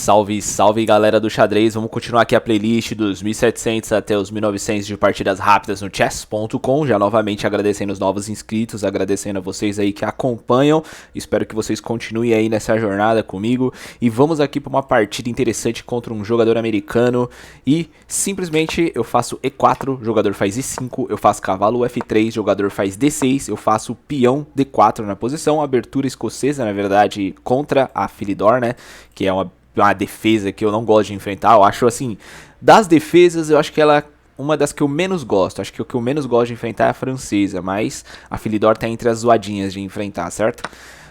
Salve, salve galera do xadrez, vamos continuar aqui a playlist dos 1700 até os 1900 de partidas rápidas no chess.com, já novamente agradecendo os novos inscritos, agradecendo a vocês aí que acompanham, espero que vocês continuem aí nessa jornada comigo, e vamos aqui para uma partida interessante contra um jogador americano, e simplesmente eu faço E4, jogador faz I5, eu faço cavalo F3, jogador faz D6, eu faço peão D4 na posição, abertura escocesa na verdade contra a Philidor, né, que é uma defesa que eu não gosto de enfrentar. Eu acho assim, das defesas eu acho que ela é uma das que eu menos gosto. Acho que o que eu menos gosto de enfrentar é a francesa, mas a Philidor tá entre as zoadinhas de enfrentar, certo?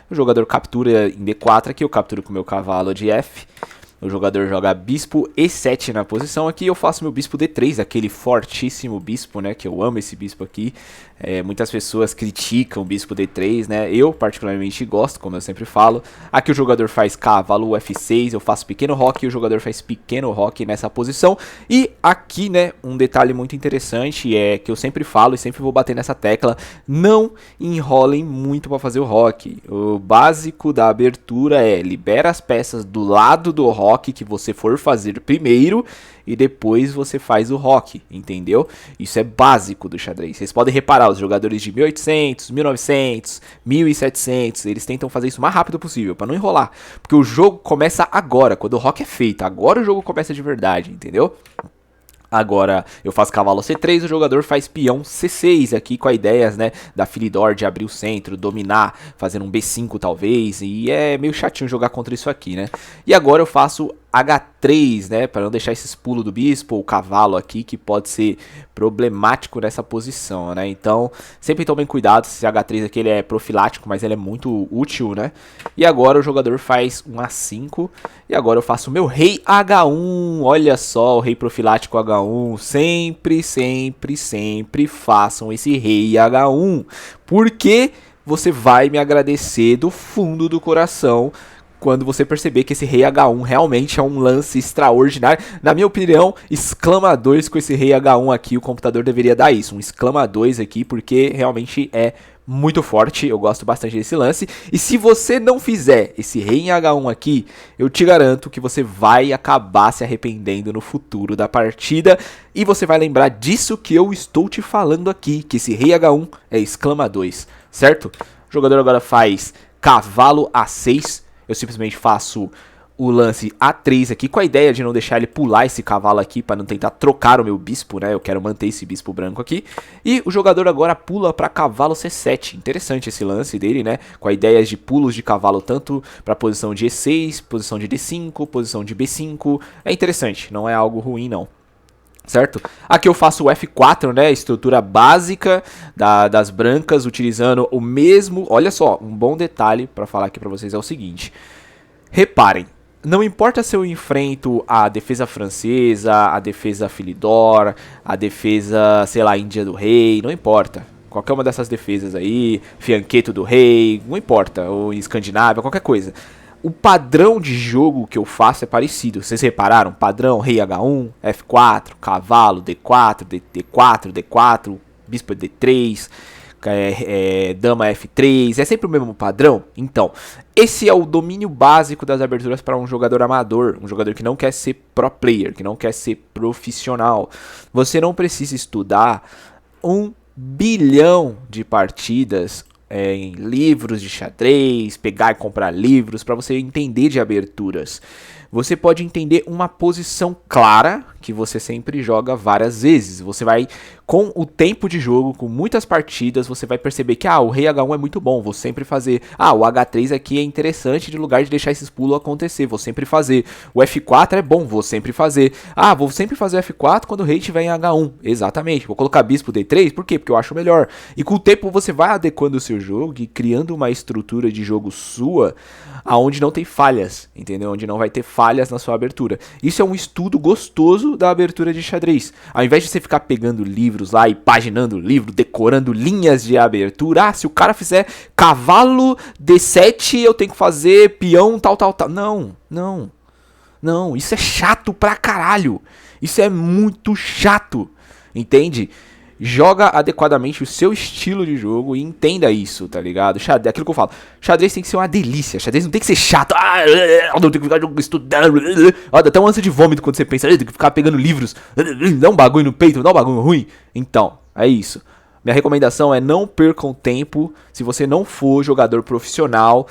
O jogador captura em D4 aqui, eu capturo com o meu cavalo de F. O jogador joga bispo E7 na posição aqui, eu faço meu bispo D3, aquele fortíssimo bispo, né, que eu amo esse bispo aqui. Muitas pessoas criticam o bispo D3, né, eu particularmente gosto, como eu sempre falo. Aqui o jogador faz cavalo F6, eu faço pequeno roque e o jogador faz pequeno roque nessa posição. E aqui, né, um detalhe muito interessante é que eu sempre falo e sempre vou bater nessa tecla, não enrolem muito para fazer o roque. O básico da abertura é libera as peças do lado do roque que você for fazer primeiro e depois você faz o roque, entendeu? Isso é básico do xadrez. Vocês podem reparar, os jogadores de 1800, 1900, 1700, eles tentam fazer isso o mais rápido possível, para não enrolar, porque o jogo começa agora, quando o roque é feito, agora o jogo começa de verdade, entendeu? Agora eu faço cavalo C3, o jogador faz peão C6 aqui com a ideia, né, da Philidor de abrir o centro, dominar, fazer um B5 talvez, e é meio chatinho jogar contra isso aqui, né. E agora eu faço H3, né, para não deixar esses pulos do bispo, o cavalo aqui, que pode ser problemático nessa posição, né. Então sempre tomem cuidado, esse H3 aqui ele é profilático, mas ele é muito útil, né. E agora o jogador faz um A5, e agora eu faço o meu rei H1, olha só, o rei profilático H1, sempre, sempre, sempre façam esse rei H1, porque você vai me agradecer do fundo do coração quando você perceber que esse rei H1 realmente é um lance extraordinário. Na minha opinião, exclama 2 com esse rei H1 aqui, o computador deveria dar isso, um exclama 2 aqui, porque realmente é muito forte, eu gosto bastante desse lance. E se você não fizer esse rei em H1 aqui, eu te garanto que você vai acabar se arrependendo no futuro da partida. E você vai lembrar disso que eu estou te falando aqui, que esse rei H1 é exclama 2, certo? O jogador agora faz cavalo A6, eu simplesmente faço o lance A3 aqui, com a ideia de não deixar ele pular esse cavalo aqui, para não tentar trocar o meu bispo, né, eu quero manter esse bispo branco aqui, e o jogador agora pula para cavalo C7, interessante esse lance dele, né, com a ideia de pulos de cavalo tanto para a posição de E6, posição de D5, posição de B5, é interessante, não é algo ruim não. Certo? Aqui eu faço o F4, né, estrutura básica das brancas, utilizando o mesmo, olha só, um bom detalhe para falar aqui para vocês é o seguinte, reparem, não importa se eu enfrento a defesa francesa, a defesa Philidor, a defesa, sei lá, Índia do Rei, não importa. Qualquer uma dessas defesas aí, Fiancheto do Rei, não importa, ou Escandinávia, qualquer coisa. O padrão de jogo que eu faço é parecido. Vocês repararam? Padrão, rei H1, F4, cavalo, D4, D4, D4, bispo D3... dama F3, é sempre o mesmo padrão? Então, esse é o domínio básico das aberturas para um jogador amador, um jogador que não quer ser pro player, que não quer ser profissional. Você não precisa estudar 1 bilhão de partidas em livros de xadrez, pegar e comprar livros para você entender de aberturas. Você pode entender uma posição clara que você sempre joga várias vezes. Você vai, com o tempo de jogo, com muitas partidas, você vai perceber que o rei H1 é muito bom, vou sempre fazer. O H3 aqui é interessante de lugar de deixar esses pulos acontecer, vou sempre fazer. O F4 é bom, vou sempre fazer. Vou sempre fazer o F4 quando o rei estiver em H1. Exatamente, vou colocar bispo D3, por quê? Porque eu acho melhor. E com o tempo você vai adequando o seu jogo e criando uma estrutura de jogo sua, aonde não tem falhas, entendeu? Onde não vai ter falhas na sua abertura. Isso é um estudo gostoso da abertura de xadrez. Ao invés de você ficar pegando livros lá e paginando o livro, decorando linhas de abertura, se o cara fizer cavalo D7, eu tenho que fazer peão tal. Não, isso é chato pra caralho. Isso é muito chato, entende? joga adequadamente o seu estilo de jogo e entenda isso, tá ligado? Xadrez, aquilo que eu falo, xadrez tem que ser uma delícia, xadrez não tem que ser chato, não tem que ficar estudando, ó, dá até um ânsia de vômito quando você pensa, tem que ficar pegando livros, dá um bagulho no peito, dá um bagulho ruim. Então, é isso. Minha recomendação é não percam tempo se você não for jogador profissional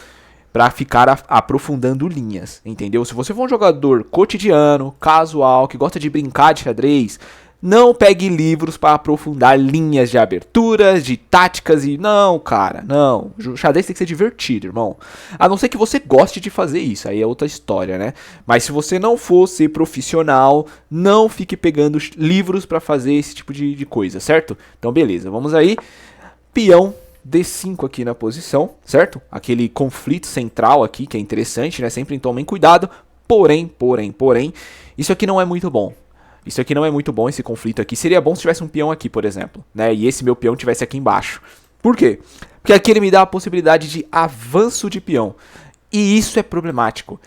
pra ficar aprofundando linhas, entendeu? Se você for um jogador cotidiano, casual, que gosta de brincar de xadrez, não pegue livros para aprofundar linhas de aberturas, de táticas e... Não, cara, não. O xadrez tem que ser divertido, irmão. A não ser que você goste de fazer isso, aí é outra história, né? Mas se você não for ser profissional, não fique pegando livros para fazer esse tipo de coisa, certo? Então, beleza, vamos aí. Peão D5 aqui na posição, certo? Aquele conflito central aqui, que é interessante, né? Sempre tomem cuidado. Porém, isso aqui não é muito bom. Isso aqui não é muito bom, esse conflito aqui. Seria bom se tivesse um peão aqui, por exemplo, né? E esse meu peão tivesse aqui embaixo. Por quê? Porque aqui ele me dá a possibilidade de avanço de peão. E isso é problemático.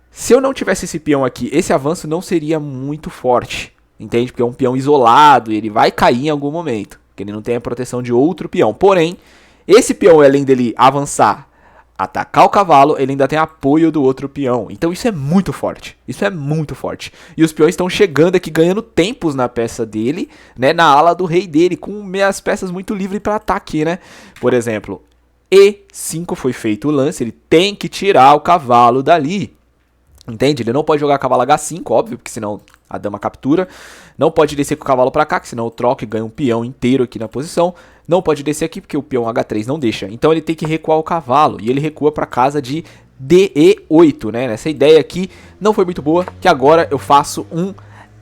Se eu não tivesse esse peão aqui, esse avanço não seria muito forte. Entende? Porque é um peão isolado e ele vai cair em algum momento. Porque ele não tem a proteção de outro peão. Porém, esse peão, além dele avançar, atacar o cavalo, ele ainda tem apoio do outro peão. Então isso é muito forte. Isso é muito forte. E os peões estão chegando aqui, ganhando tempos na peça dele, né? Na ala do rei dele, com meias peças muito livres para ataque, né? Por exemplo, E5 foi feito o lance, ele tem que tirar o cavalo dali. Entende? Ele não pode jogar cavalo H5, óbvio, porque senão a dama captura. Não pode descer com o cavalo pra cá, que senão o troca e ganha um peão inteiro aqui na posição. Não pode descer aqui, porque o peão H3 não deixa. Então ele tem que recuar o cavalo. E ele recua pra casa de DE8, né? Essa ideia aqui não foi muito boa, que agora eu faço um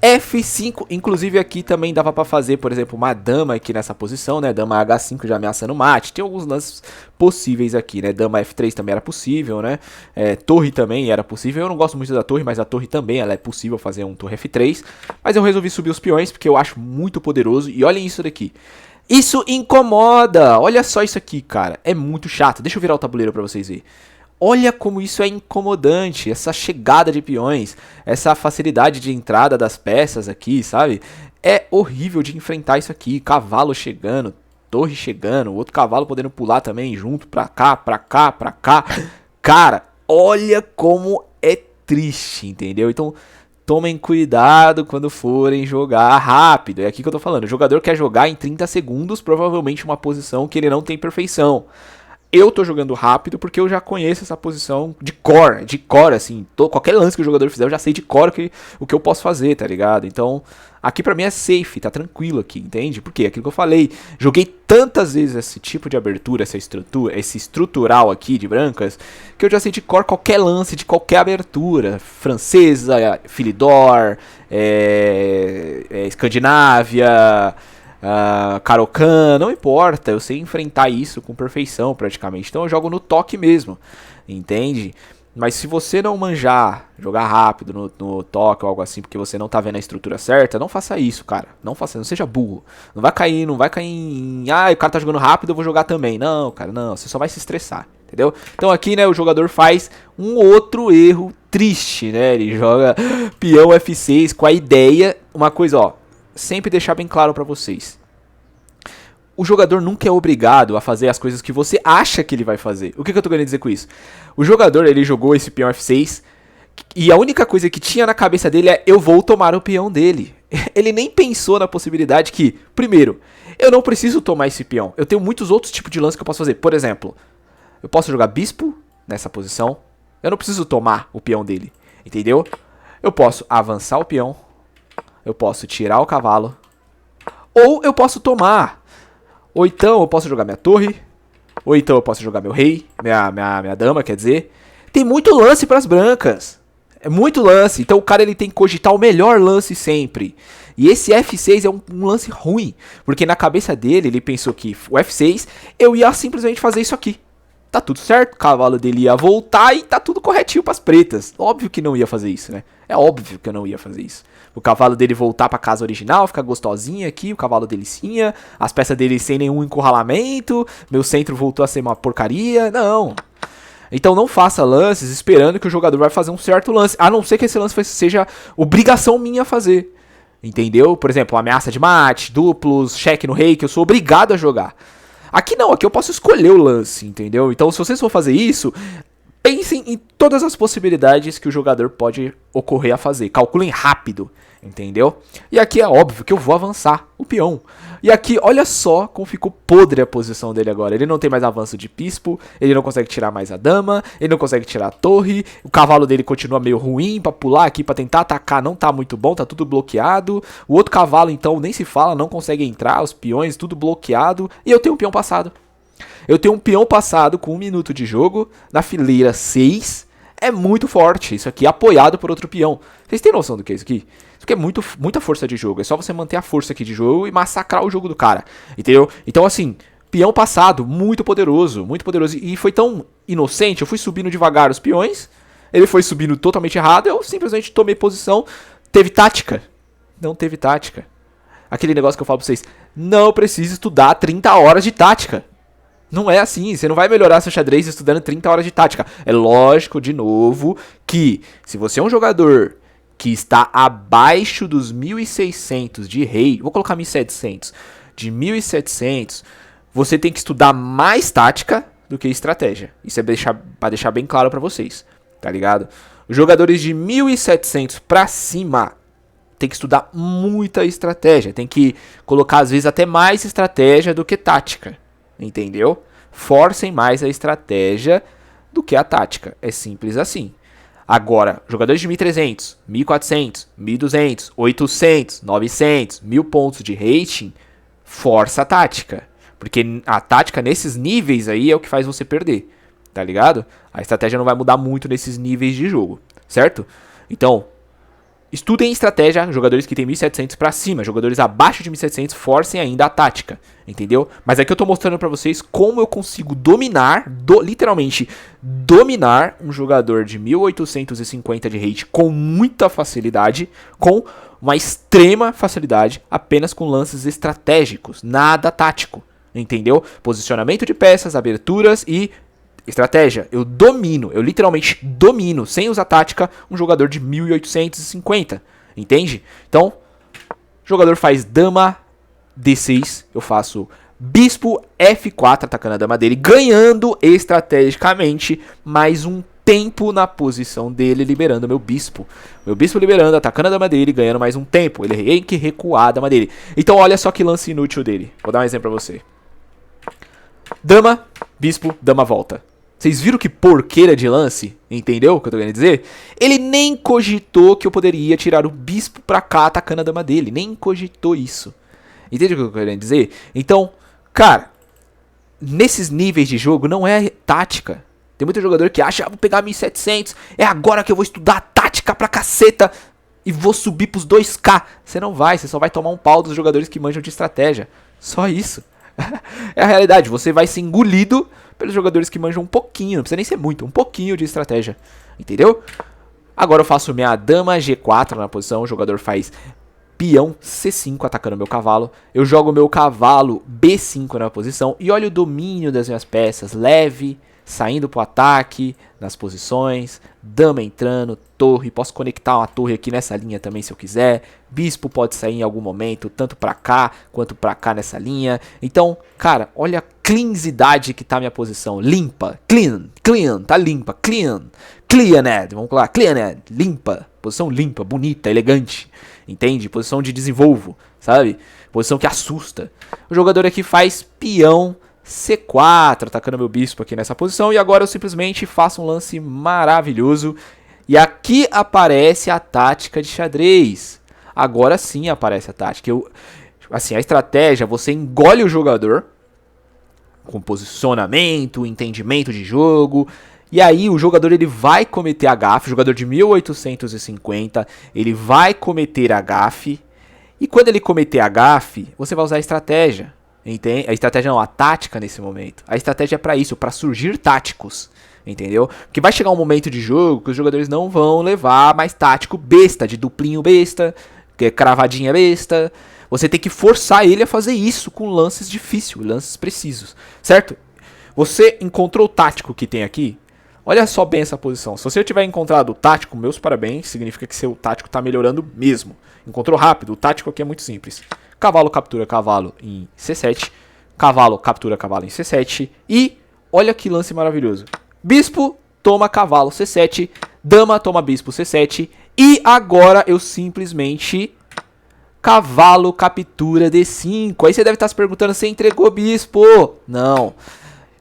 F5, inclusive aqui também dava pra fazer, por exemplo, uma dama aqui nessa posição, né? Dama H5 já ameaçando mate. Tem alguns lances possíveis aqui, né? Dama F3 também era possível, né? Torre também era possível. Eu não gosto muito da torre, mas a torre também ela é possível fazer um torre F3. Mas eu resolvi subir os peões porque eu acho muito poderoso. E olhem isso daqui. Isso incomoda! Olha só isso aqui, cara. É muito chato. Deixa eu virar o tabuleiro pra vocês verem. Olha como isso é incomodante, essa chegada de peões, essa facilidade de entrada das peças aqui, sabe? É horrível de enfrentar isso aqui, cavalo chegando, torre chegando, outro cavalo podendo pular também junto, pra cá, pra cá, pra cá. Cara, olha como é triste, entendeu? Então, tomem cuidado quando forem jogar rápido, é aqui que eu tô falando. O jogador quer jogar em 30 segundos, provavelmente uma posição que ele não tem perfeição. Eu tô jogando rápido porque eu já conheço essa posição de cor, assim. Qualquer lance que o jogador fizer, eu já sei de cor o que eu posso fazer, tá ligado? Então, aqui pra mim é safe, tá tranquilo aqui, entende? Porque aquilo que eu falei, joguei tantas vezes esse tipo de abertura, esse estrutural aqui de brancas, que eu já sei de cor qualquer lance de qualquer abertura. Francesa, Philidor, Escandinávia... Caro-Kann, não importa, eu sei enfrentar isso com perfeição praticamente, então eu jogo no toque mesmo, entende? Mas se você não manjar, jogar rápido no toque ou algo assim, porque você não tá vendo a estrutura certa, não faça isso, cara, não seja burro, não vai cair em, o cara tá jogando rápido, eu vou jogar também, não, cara, não, você só vai se estressar, entendeu? Então aqui, né, o jogador faz um outro erro triste, né, ele joga peão F6 com a ideia, uma coisa, ó, sempre deixar bem claro pra vocês. O jogador nunca é obrigado a fazer as coisas que você acha que ele vai fazer. O que eu tô querendo dizer com isso? O jogador, ele jogou esse peão F6 e a única coisa que tinha na cabeça dele é: eu vou tomar o peão dele. Ele nem pensou na possibilidade que, primeiro, eu não preciso tomar esse peão. Eu tenho muitos outros tipos de lance que eu posso fazer. Por exemplo, eu posso jogar bispo nessa posição. Eu não preciso tomar o peão dele, entendeu? Eu posso avançar o peão. Eu posso tirar o cavalo. Ou eu posso tomar. Ou então eu posso jogar minha torre. Ou então eu posso jogar meu rei. Minha dama, quer dizer. Tem muito lance para as brancas. É muito lance. Então o cara ele tem que cogitar o melhor lance sempre. E esse F6 é um lance ruim. Porque na cabeça dele ele pensou que o F6 eu ia simplesmente fazer isso aqui. Tá tudo certo, o cavalo dele ia voltar e tá tudo corretinho pras pretas. Óbvio que não ia fazer isso, né? É óbvio que eu não ia fazer isso. O cavalo dele voltar pra casa original, ficar gostosinha aqui, o cavalo delicinha, as peças dele sem nenhum encurralamento, meu centro voltou a ser uma porcaria, não. Então não faça lances esperando que o jogador vai fazer um certo lance, a não ser que esse lance seja obrigação minha fazer. Entendeu? Por exemplo, ameaça de mate, duplos, cheque no rei, que eu sou obrigado a jogar. Aqui não, aqui eu posso escolher o lance, entendeu? Então se vocês for fazer isso, pensem em todas as possibilidades que o jogador pode ocorrer a fazer. Calculem rápido, entendeu? E aqui é óbvio que eu vou avançar o peão. E aqui, olha só como ficou podre a posição dele agora. Ele não tem mais avanço de bispo, ele não consegue tirar mais a dama, ele não consegue tirar a torre. O cavalo dele continua meio ruim pra pular aqui, pra tentar atacar, não tá muito bom, tá tudo bloqueado. O outro cavalo, então, nem se fala, não consegue entrar, os peões, tudo bloqueado. E eu tenho um peão passado. Eu tenho um peão passado com 1 minuto de jogo, na fileira 6. É muito forte, isso aqui apoiado por outro peão. Vocês têm noção do que é isso aqui? Isso aqui é muita força de jogo. É só você manter a força aqui de jogo e massacrar o jogo do cara. Entendeu? Então assim, peão passado, muito poderoso. Muito poderoso. E foi tão inocente, eu fui subindo devagar os peões. Ele foi subindo totalmente errado. Eu simplesmente tomei posição. Teve tática? Não teve tática. Aquele negócio que eu falo pra vocês. Não precisa estudar 30 horas de tática. Não é assim, você não vai melhorar seu xadrez estudando 30 horas de tática. É lógico, de novo, que se você é um jogador que está abaixo dos 1.600 de rei, vou colocar 1.700, de 1.700, você tem que estudar mais tática do que estratégia. Isso é para deixar bem claro para vocês, tá ligado? Os jogadores de 1.700 para cima tem que estudar muita estratégia, tem que colocar às vezes até mais estratégia do que tática. Entendeu? Forcem mais a estratégia do que a tática. É simples assim. Agora, jogadores de 1.300, 1.400, 1.200, 800, 900, 1.000 pontos de rating, força a tática. Porque a tática nesses níveis aí é o que faz você perder. Tá ligado? A estratégia não vai mudar muito nesses níveis de jogo. Certo? Então, estudem estratégia, jogadores que tem 1.700 pra cima, jogadores abaixo de 1.700 forcem ainda a tática, entendeu? Mas aqui eu tô mostrando pra vocês como eu consigo dominar, literalmente dominar um jogador de 1.850 de rate com muita facilidade, com uma extrema facilidade, apenas com lances estratégicos, nada tático, entendeu? Posicionamento de peças, aberturas e estratégia. Eu literalmente domino, sem usar tática, um jogador de 1.850, entende? Então, o jogador faz dama D6, eu faço bispo F4, atacando a dama dele, ganhando estrategicamente mais um tempo na posição dele, liberando meu bispo. Meu bispo liberando, atacando a dama dele, ganhando mais um tempo. Ele tem que recuar a dama dele. Então olha só que lance inútil dele. Vou dar um exemplo pra você. Dama, bispo, dama volta. Vocês viram que porqueira de lance? Entendeu o que eu tô querendo dizer? Ele nem cogitou que eu poderia tirar o bispo pra cá atacando a dama dele. Nem cogitou isso. Entende o que eu tô querendo dizer? Então, cara, nesses níveis de jogo não é tática. Tem muito jogador que acha, vou pegar 1.700, é agora que eu vou estudar tática pra caceta e vou subir pros 2K. Você não vai, você só vai tomar um pau dos jogadores que manjam de estratégia. Só isso. É a realidade, você vai ser engolido pelos jogadores que manjam um pouquinho, não precisa nem ser muito, um pouquinho de estratégia, entendeu? Agora eu faço minha dama G4 na posição, o jogador faz peão C5 atacando meu cavalo, eu jogo meu cavalo B5 na posição e olha o domínio das minhas peças, leve, saindo pro ataque, nas posições, dama entrando, torre, posso conectar uma torre aqui nessa linha também se eu quiser, bispo pode sair em algum momento, tanto pra cá quanto pra cá nessa linha, então, cara, olha a cleansidade que tá a minha posição, limpa, clean, tá limpa, cleaned, vamos lá, cleaned, limpa, posição limpa, bonita, elegante, entende? Posição de desenvolvo, sabe? Posição que assusta. O jogador aqui faz peão C4, atacando meu bispo aqui nessa posição. E agora eu simplesmente faço um lance maravilhoso. E aqui aparece a tática de xadrez. Agora sim aparece a tática. Assim, a estratégia, você engole o jogador com posicionamento, entendimento de jogo. E aí o jogador ele vai cometer a gafe. O jogador de 1.850, ele vai cometer a gafe. E quando ele cometer a gafe, você vai usar a estratégia. Entende? A estratégia não, a tática nesse momento. A estratégia é pra isso, pra surgir táticos. Entendeu? Porque vai chegar um momento de jogo que os jogadores não vão levar mais tático besta, de duplinho besta, que é cravadinha besta. Você tem que forçar ele a fazer isso com lances difíceis, lances precisos. Certo? Você encontrou o tático que tem aqui? Olha só bem essa posição. Se você tiver encontrado o tático, meus parabéns, significa que seu tático tá melhorando mesmo. Encontrou rápido, o tático aqui é muito simples. Cavalo captura cavalo em C7, cavalo captura cavalo em C7 e olha que lance maravilhoso. Bispo toma cavalo C7, dama toma bispo C7 e agora eu simplesmente cavalo captura D5. Aí você deve estar se perguntando se entregou bispo. Não.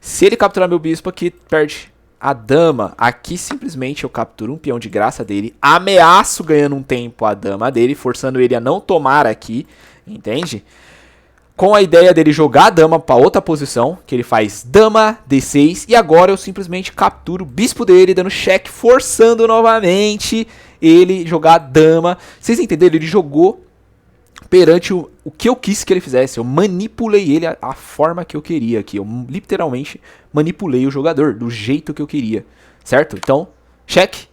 Se ele capturar meu bispo aqui, perde a dama. Aqui simplesmente eu capturo um peão de graça dele, ameaço ganhando um tempo a dama dele, forçando ele a não tomar aqui, entende? Com a ideia dele jogar a dama para outra posição, que ele faz dama D6, e agora eu simplesmente capturo o bispo dele, dando cheque, forçando novamente ele jogar a dama. Vocês entenderam? Ele jogou perante o que eu quis que ele fizesse. Eu manipulei ele a forma que eu queria aqui. Eu literalmente manipulei o jogador do jeito que eu queria, certo? Então, cheque,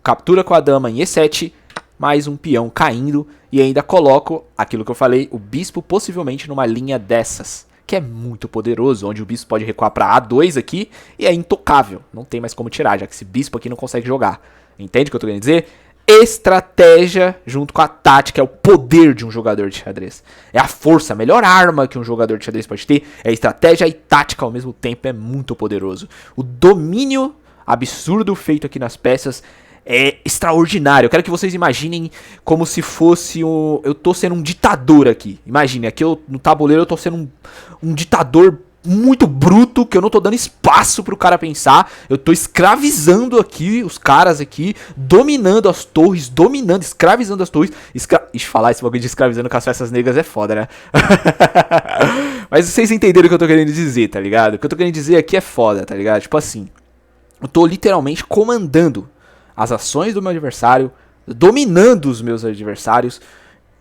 captura com a dama em E7, mais um peão caindo e ainda coloco aquilo que eu falei, o bispo possivelmente numa linha dessas, que é muito poderoso, onde o bispo pode recuar para A2 aqui e é intocável. Não tem mais como tirar, já que esse bispo aqui não consegue jogar. Entende o que eu tô querendo dizer? Estratégia junto com a tática é o poder de um jogador de xadrez. É a força, a melhor arma que um jogador de xadrez pode ter. É estratégia e tática ao mesmo tempo, é muito poderoso. O domínio absurdo feito aqui nas peças é extraordinário. Eu quero que vocês imaginem como se fosse eu tô sendo um ditador aqui. Imagine, aqui no tabuleiro eu tô sendo um ditador muito bruto, que eu não tô dando espaço pro cara pensar. Eu tô escravizando aqui os caras aqui, dominando as torres, escravizando as torres. Ixi, falar esse bagulho de escravizando com as peças negras é foda, né? Mas vocês entenderam o que eu tô querendo dizer, tá ligado? O que eu tô querendo dizer aqui é foda, tá ligado? Tipo assim, eu tô literalmente comandando as ações do meu adversário, dominando os meus adversários,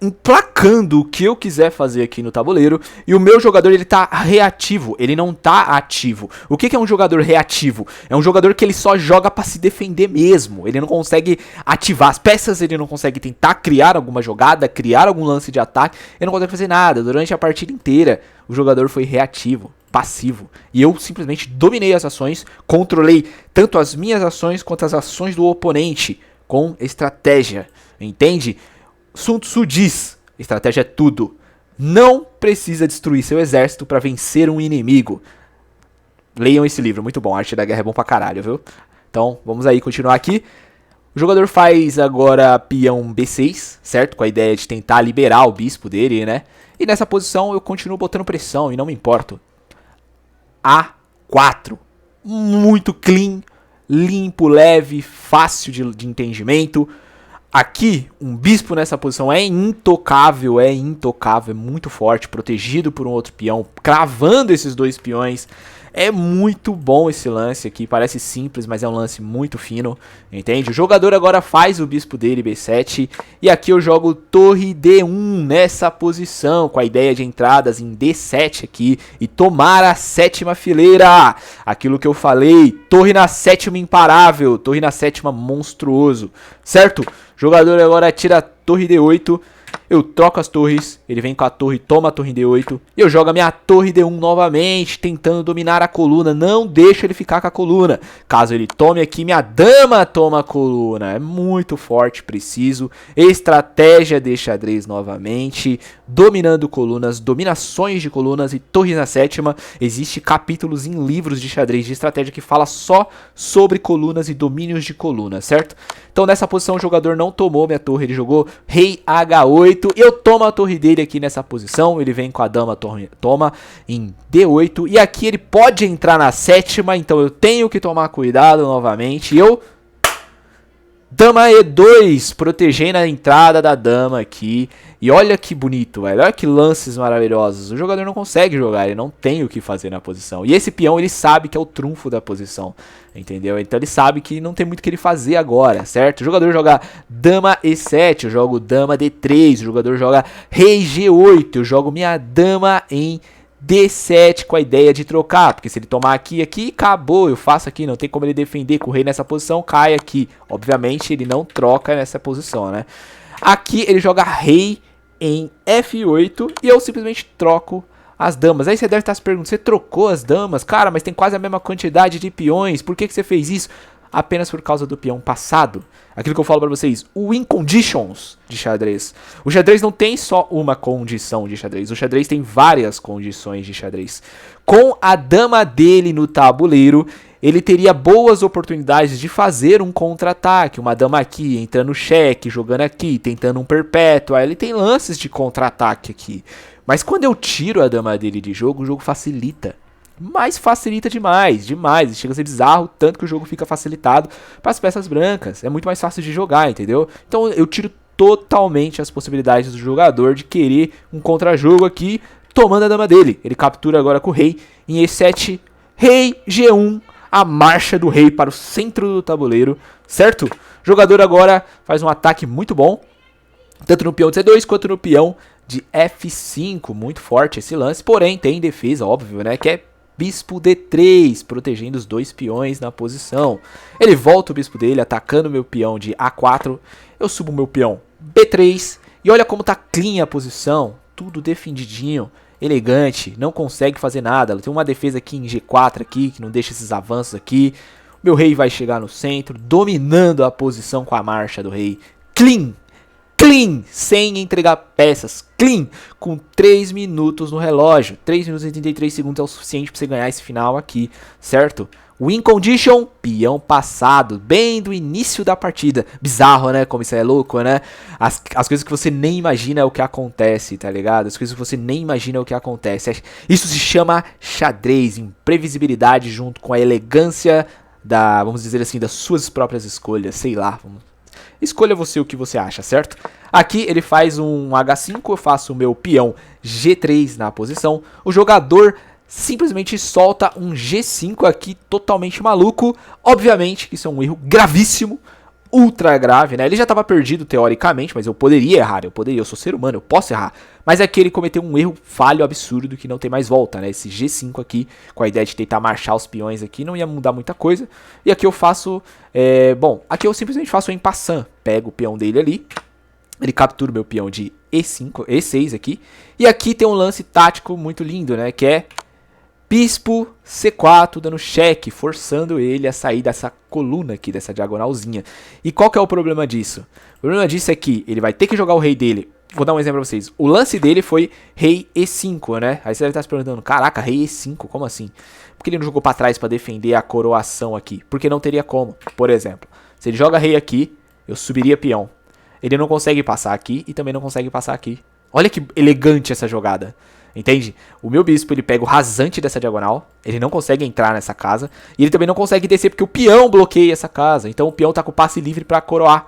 emplacando o que eu quiser fazer aqui no tabuleiro, e o meu jogador ele tá reativo, ele não tá ativo. O que é um jogador reativo? É um jogador que ele só joga pra se defender mesmo, ele não consegue ativar as peças, ele não consegue tentar criar alguma jogada, criar algum lance de ataque, ele não consegue fazer nada. Durante a partida inteira, o jogador foi reativo, passivo, e eu simplesmente dominei as ações, controlei tanto as minhas ações quanto as ações do oponente, com estratégia, entende? Sun Tzu diz, estratégia é tudo. Não precisa destruir seu exército para vencer um inimigo. Leiam esse livro, muito bom. A Arte da Guerra é bom pra caralho, viu? Então, vamos aí continuar aqui. O jogador faz agora peão B6, certo? Com a ideia de tentar liberar o bispo dele, né? E nessa posição eu continuo botando pressão e não me importo. A4. Muito clean, limpo, leve, fácil de entendimento. Aqui, um bispo nessa posição é intocável, é muito forte, protegido por um outro peão, cravando esses dois peões. É muito bom esse lance aqui, parece simples, mas é um lance muito fino, entende? O jogador agora faz o bispo dele, B7, e aqui eu jogo torre D1 nessa posição, com a ideia de entradas em D7 aqui, e tomar a sétima fileira. Aquilo que eu falei, torre na sétima imparável, torre na sétima monstruoso, certo? O jogador agora tira a torre D8, eu troco as torres, ele vem com a torre, toma a torre D8, e eu jogo a minha torre D1 novamente, tentando dominar a coluna, não deixa ele ficar com a coluna. Caso ele tome aqui, minha dama toma a coluna, é muito forte, preciso. Estratégia de xadrez novamente, dominando colunas, dominações de colunas e torres na sétima. Existe capítulos em livros de xadrez de estratégia que fala só sobre colunas e domínios de colunas, certo? Então nessa posição o jogador não tomou minha torre, ele jogou rei H8, e eu tomo a torre dele aqui nessa posição, ele vem com a dama, toma em D8, e aqui ele pode entrar na sétima, então eu tenho que tomar cuidado novamente, e eu... Dama E2, protegendo a entrada da dama aqui. E olha que bonito, velho. Olha que lances maravilhosos. O jogador não consegue jogar, ele não tem o que fazer na posição. E esse peão, ele sabe que é o trunfo da posição, entendeu? Então ele sabe que não tem muito o que ele fazer agora, certo? O jogador joga dama E7, eu jogo dama D3. O jogador joga rei G8, eu jogo minha dama em D7 com a ideia de trocar, porque se ele tomar aqui, acabou, eu faço aqui, não tem como ele defender com o rei nessa posição, cai aqui. Obviamente ele não troca nessa posição, né? Aqui ele joga rei em F8 e eu simplesmente troco as damas. Aí você deve estar se perguntando, você trocou as damas? Cara, mas tem quase a mesma quantidade de peões, por que você fez isso? Apenas por causa do peão passado. Aquilo que eu falo pra vocês, o win conditions de xadrez. O xadrez não tem só uma condição de xadrez, o xadrez tem várias condições de xadrez. Com a dama dele no tabuleiro, ele teria boas oportunidades de fazer um contra-ataque. Uma dama aqui, entrando cheque, jogando aqui, tentando um perpétuo. Aí ele tem lances de contra-ataque aqui. Mas quando eu tiro a dama dele de jogo, o jogo facilita. Mas facilita demais. Chega a ser bizarro, tanto que o jogo fica facilitado para as peças brancas. É muito mais fácil de jogar, entendeu? Então eu tiro totalmente as possibilidades do jogador de querer um contra-jogo aqui, tomando a dama dele. Ele captura agora com o rei em E7, rei G1, a marcha do rei para o centro do tabuleiro, certo? O jogador agora faz um ataque muito bom, tanto no peão de C2 quanto no peão de F5, muito forte esse lance, porém tem defesa, óbvio, né, que é bispo D3, protegendo os dois peões na posição. Ele volta o bispo dele, atacando meu peão de A4, eu subo meu peão B3, e olha como tá clean a posição, tudo defendidinho, elegante, não consegue fazer nada. Ela tem uma defesa aqui em G4 aqui, que não deixa esses avanços aqui. Meu rei vai chegar no centro, dominando a posição com a marcha do rei. Clean, sem entregar peças, clean, com 3 minutos no relógio. 3 minutos e 33 segundos é o suficiente para você ganhar esse final aqui, certo? Win condition, peão passado, bem do início da partida. Bizarro, né? Como isso é louco, né? As coisas que você nem imagina é o que acontece, tá ligado? As coisas que você nem imagina é o que acontece. Isso se chama xadrez, imprevisibilidade junto com a elegância da, vamos dizer assim, das suas próprias escolhas, sei lá. Escolha você o que você acha, certo? Aqui ele faz um H5, eu faço o meu peão G3 na posição. O jogador simplesmente solta um G5 aqui, totalmente maluco. Obviamente que isso é um erro gravíssimo, ultra grave, né? Ele já estava perdido teoricamente, mas eu poderia errar, eu sou ser humano, eu posso errar. Mas aqui ele cometeu um erro falho absurdo que não tem mais volta, né? Esse G5 aqui, com a ideia de tentar marchar os peões aqui, não ia mudar muita coisa. E aqui eu faço, bom, aqui eu simplesmente faço o en passant, pego o peão dele ali, ele captura o meu peão de E5, E6 aqui. E aqui tem um lance tático muito lindo, né? Que é bispo C4 dando cheque, forçando ele a sair dessa coluna aqui, dessa diagonalzinha. E qual que é o problema disso? O problema disso é que ele vai ter que jogar o rei dele. Vou dar um exemplo pra vocês. O lance dele foi rei E5, né? Aí você deve estar se perguntando, caraca, rei E5, como assim? Por que ele não jogou pra trás pra defender a coroação aqui? Porque não teria como. Por exemplo, se ele joga rei aqui, eu subiria peão. Ele não consegue passar aqui e também não consegue passar aqui. Olha que elegante essa jogada. Entende? O meu bispo, ele pega o rasante dessa diagonal, ele não consegue entrar nessa casa, e ele também não consegue descer porque o peão bloqueia essa casa. Então o peão tá com o passe livre pra coroar.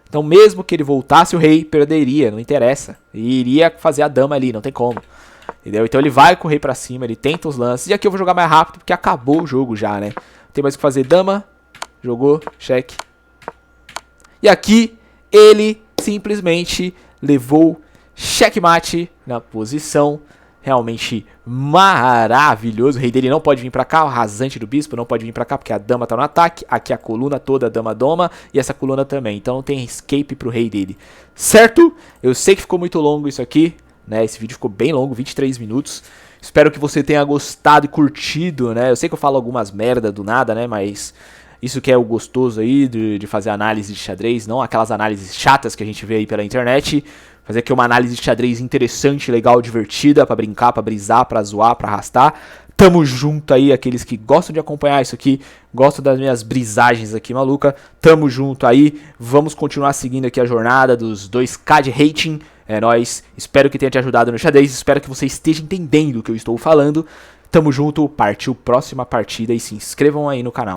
Então mesmo que ele voltasse, o rei perderia, não interessa. E iria fazer a dama ali, não tem como. Entendeu? Então ele vai com o rei pra cima, ele tenta os lances, e aqui eu vou jogar mais rápido porque acabou o jogo já, né? Não tem mais o que fazer, dama, jogou, cheque. E aqui ele simplesmente levou checkmate na posição. Realmente maravilhoso. O rei dele não pode vir pra cá. O rasante do bispo não pode vir pra cá porque a dama tá no ataque. Aqui a coluna toda, a dama doma. E essa coluna também. Então não tem escape pro rei dele. Certo? Eu sei que ficou muito longo isso aqui, né? Esse vídeo ficou bem longo, 23 minutos. Espero que você tenha gostado e curtido, né? Eu sei que eu falo algumas merda do nada, né? Mas isso que é o gostoso aí de fazer análise de xadrez. Não aquelas análises chatas que a gente vê aí pela internet. Fazer aqui uma análise de xadrez interessante, legal, divertida, pra brincar, pra brisar, pra zoar, pra arrastar. Tamo junto aí, aqueles que gostam de acompanhar isso aqui, gostam das minhas brisagens aqui, maluca. Tamo junto aí, vamos continuar seguindo aqui a jornada dos 2K de rating. É nóis, espero que tenha te ajudado no xadrez, espero que você esteja entendendo o que eu estou falando. Tamo junto, partiu próxima partida e se inscrevam aí no canal.